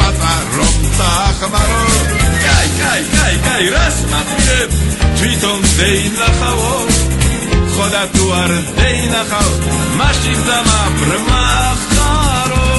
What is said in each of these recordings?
პაწარომ დახმარო კაი რას მაპირებ თვითონ დეინახავო ხოდა თუ არ დეინახავ მაშინ დამაბრმა ხარო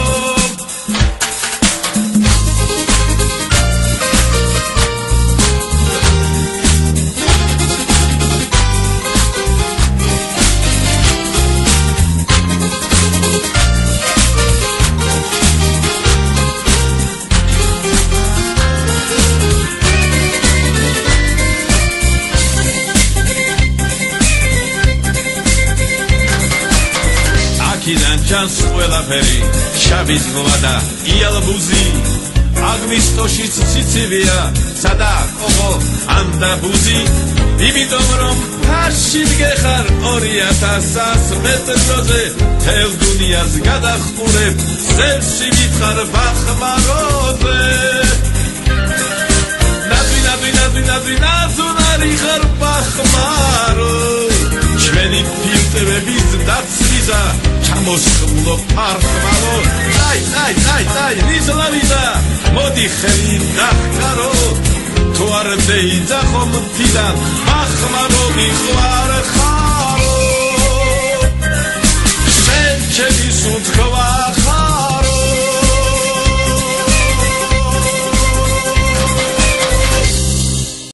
ჩანს ყველაფერი შავი ზღვა და იალბუზი აგვისტოშიც ციცივია სადა ყოყო ანდა ბუზი იმიტომ რომ ფარში დგეხარ 2000 მეტროზე თელ დუნიას გადახურებ ზევსი მითხარ ბახმაროზე ნაზუნარი ხარ ბახმარო ჩვენი ფილტრების დაცვისა ჩამოსხმულო პარხმალო აი რიზლავიდა მოდი ხელი დახკარო თუ არ დეიძახო მთიდან ბახმარო მიხვარ ხარ